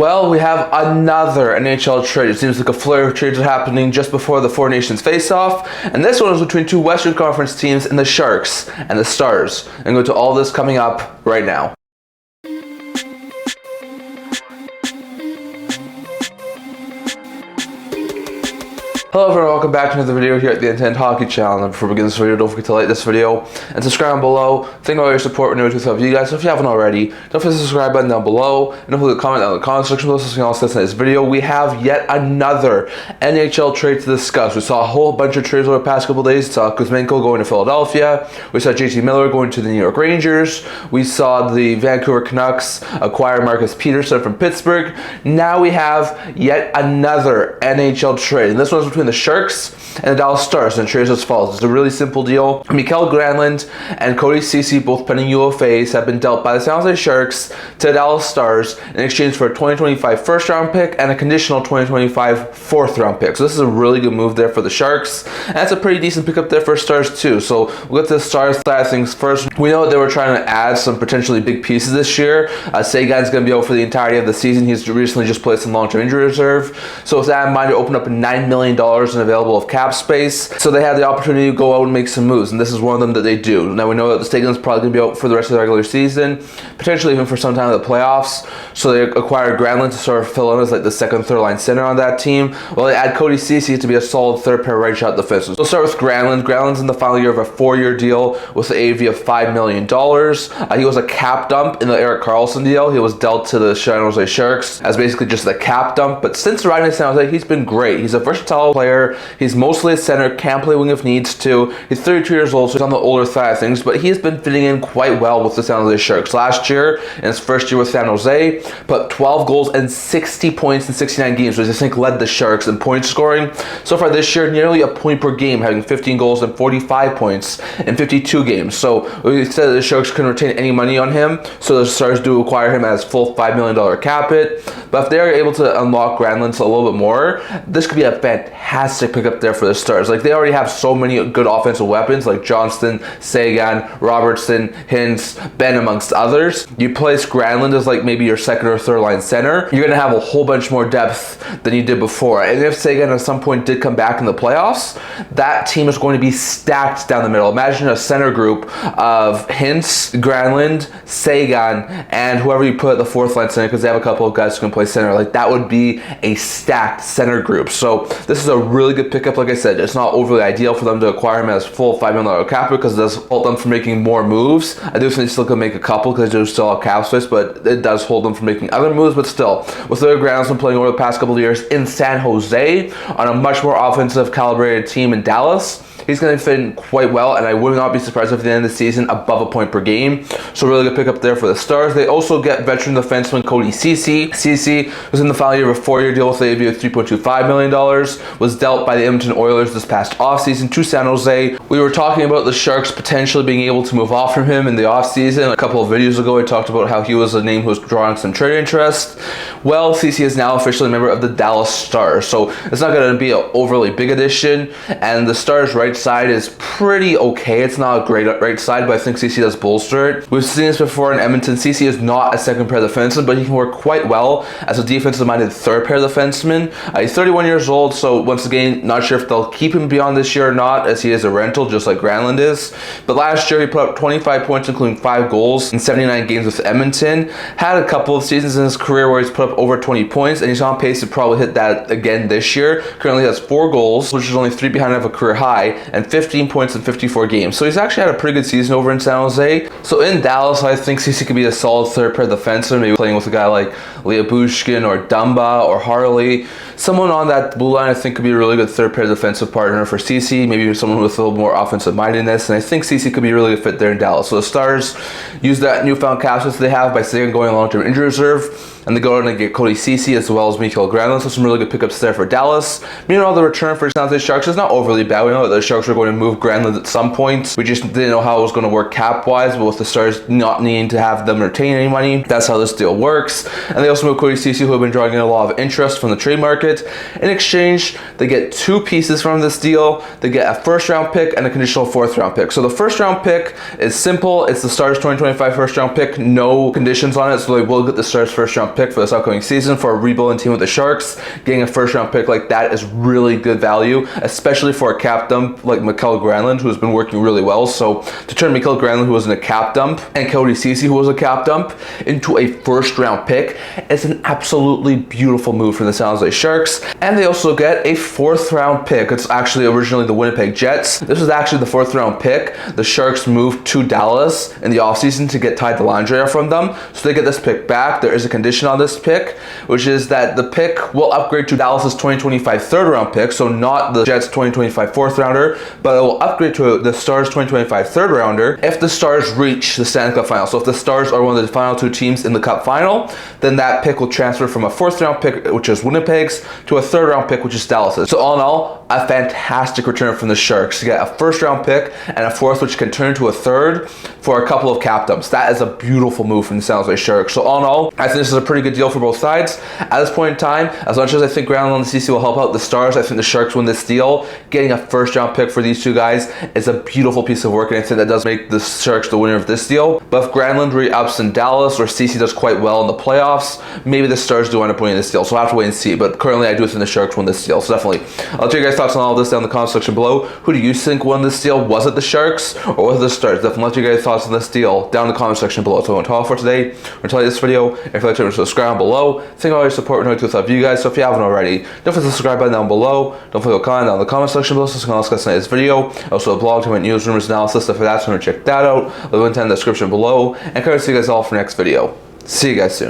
Well, we have another NHL trade. It seems like a flurry of trades are happening just before the Four Nations face-off, and this one is between two Western Conference teams in the Sharks and the Stars. And go to all this coming up right now. Hello everyone, welcome back to another video here at the Intent Hockey Channel. And before we begin this video, don't forget to like this video and subscribe down below. Thank you all your support. We know to love you guys. So if you haven't already, don't forget to subscribe button down below and don't forget to comment down in the comment section below so something else that's in this video. We have yet another NHL trade to discuss. We saw a whole bunch of trades over the past couple days. We saw Kuzmenko going to Philadelphia. We saw JT Miller going to the New York Rangers. We saw the Vancouver Canucks acquire Marcus Peterson from Pittsburgh. Now we have yet another NHL trade, and this one's between the Sharks and the Dallas Stars, and trades as follows. It's a really simple deal. Mikael Granlund and Cody Ceci, both pending UFAs, have been dealt by the San Jose Sharks to the Dallas Stars in exchange for a 2025 first round pick and a conditional 2025 fourth round pick. So this is a really good move there for the Sharks, and that's a pretty decent pickup there for Stars too. So we'll get to the Stars side of things first. We know that they were trying to add some potentially big pieces this year. Seguin's going to be out for the entirety of the season. He's recently just placed in long-term injury reserve. So with that in mind, it opened up $9 million in available of cap space. So they had the opportunity to go out and make some moves, and this is one of them that they do. Now we know that the Seguin's probably going to be out for the rest of the regular season, potentially even for some time of the playoffs. So they acquired Granlund to sort of fill in as like the second, third line center on that team. Well, they add Cody Ceci to be a solid third pair right shot defenseman. So we'll start with Granlund. Granlund's in the final year of a 4-year deal with an AAV of $5 million. He was a cap dump in the Erik Karlsson deal. He was dealt to the San Jose Sharks as basically just a cap dump, but since arriving in San Jose, he's been great. He's a versatile player. He's mostly a center, can play wing if needs to. He's 32 years old, so he's on the older side of things, but he's been fitting in quite well with the San Jose Sharks. Last year, in his first year with San Jose, put 12 goals and 60 points in 69 games, which I think led the Sharks in point scoring. So far this year, nearly a point per game, having 15 goals and 45 points in 52 games. So we said that the Sharks couldn't retain any money on him, so the Stars do acquire him as full $5 million cap hit. But if they're able to unlock Granlund a little bit more, this could be a fantastic pickup there for the Stars. Like, they already have so many good offensive weapons like Johnston, Seguin, Robertson, Hintz, Ben, amongst others. You place Granlund as like maybe your second or third line center, you're going to have a whole bunch more depth than you did before. And if Seguin at some point did come back in the playoffs, that team is going to be stacked down the middle. Imagine a center group of Hintz, Granlund, Seguin, and whoever you put at the fourth line center, because they have a couple of guys who can play center. Like, that would be a stacked center group. So this is a really good pickup. Like I said, it's not overly ideal for them to acquire him as full $5 million cap because it does hold them from making more moves. I do think they still could make a couple because they still have cap space, but it does hold them from making other moves. But still, with their Granlund playing over the past couple of years in San Jose on a much more offensive calibrated team in Dallas, he's going to fit in quite well, and I would not be surprised if at the end of the season above a point per game. So really good pickup there for the Stars. They also get veteran defenseman Cody Ceci. Ceci was in the final year of a 4-year deal with an AAV of $3.25 million, was dealt by the Edmonton Oilers this past offseason to San Jose. We were talking about the Sharks potentially being able to move off from him in the offseason. A couple of videos ago, I talked about how he was a name who was drawing some trade interest. Well, Ceci is now officially a member of the Dallas Stars, so it's not going to be an overly big addition, and the Stars' right side is pretty okay. It's not a great right side, but I think Ceci does bolster it. We've seen this before in Edmonton. Ceci is not a second pair defenseman, but he can work quite well as a defensive-minded third pair defenseman. He's 31 years old, so once again, not sure if they'll keep him beyond this year or not, as he is a rental, just like Granlund is. But last year, he put up 25 points, including 5 goals in 79 games with Edmonton. Had a couple of seasons in his career where he's put up over 20 points, and he's on pace to probably hit that again this year. Currently has 4 goals, which is only 3 behind of a career high, and 15 points in 54 games. So he's actually had a pretty good season over in San Jose. So in Dallas, I think Ceci could be a solid third pair defenseman, maybe playing with a guy like Bushkin or Dumba or Harley. Someone on that blue line I think could be a really good third pair defensive partner for Ceci, maybe someone with a little more offensive mindedness, and I think Ceci could be a really good fit there in Dallas. So the Stars use that newfound cap space they have by Seguin going long-term injury reserve, and they go out and get Cody Ceci as well as Mikael Granlund, so some really good pickups there for Dallas. Meanwhile, the return for San Jose Sharks is not overly bad. We know that the Sharks were going to move Granlund at some point. We just didn't know how it was going to work cap-wise, but with the Stars not needing to have them retain any money, that's how this deal works. And they also moved Cody Ceci, who have been drawing in a lot of interest from the trade market. In exchange, they get 2 pieces from this deal. They get a first-round pick and a conditional 4th-round pick. So the first-round pick is simple. It's the Stars' 2025 first-round pick, no conditions on it, so they will get the Stars' first-round round pick for this upcoming season for a rebuilding team with the Sharks. Getting a first round pick like that is really good value, especially for a cap dump like Mikael Granlund, who has been working really well. So to turn Mikael Granlund, who was in a cap dump, and Cody Ceci, who was a cap dump, into a first round pick is an absolutely beautiful move for the San Jose Sharks. And they also get a 4th round pick. It's actually originally the Winnipeg Jets. This was actually the 4th round pick. The Sharks moved to Dallas in the offseason to get Ty Dellandrea from them. So they get this pick back. There is a condition on this pick, which is that the pick will upgrade to Dallas's 2025 3rd round pick. So not the Jets 2025 4th rounder, but it will upgrade to the Stars 2025 3rd rounder if the Stars reach the Stanley Cup final. So if the Stars are one of the final 2 teams in the Cup final, then that pick will transfer from a 4th round pick, which is Winnipeg's, to a 3rd round pick, which is Dallas's. So all in all, a fantastic return from the Sharks to get a 1st round pick and a 4th, which can turn to a 3rd for a couple of cap dumps. That is a beautiful move from the San Jose Sharks. So all in all, I think this is a pretty good deal for both sides. At this point in time, as much as I think Granlund and Ceci will help out the Stars, I think the Sharks win this deal. Getting a 1st round pick for these 2 guys is a beautiful piece of work, and I think that does make the Sharks the winner of this deal. But if Granlund re-ups in Dallas or Ceci does quite well in the playoffs, maybe the Stars do end up winning this deal. So I'll have to wait and see. But currently, I do think the Sharks win this deal. So definitely, I'll tell you guys thoughts on all of this down in the comment section below. Who do you think won this deal? Was it the Sharks or was it the Stars? Definitely let you guys thoughts on this deal down in the comment section below. So I want to talk for today. I'm going to tell you this video. If you'd like to subscribe below, thank all your support and to you guys. So if you haven't already, don't forget the subscribe button down below. Don't forget to comment down in the comment section below so you can also discuss tonight's video. Also a blog to news, rumors, analysis, stuff like that. So check that out. The link in the description below. And I can see you guys all for next video. See you guys soon.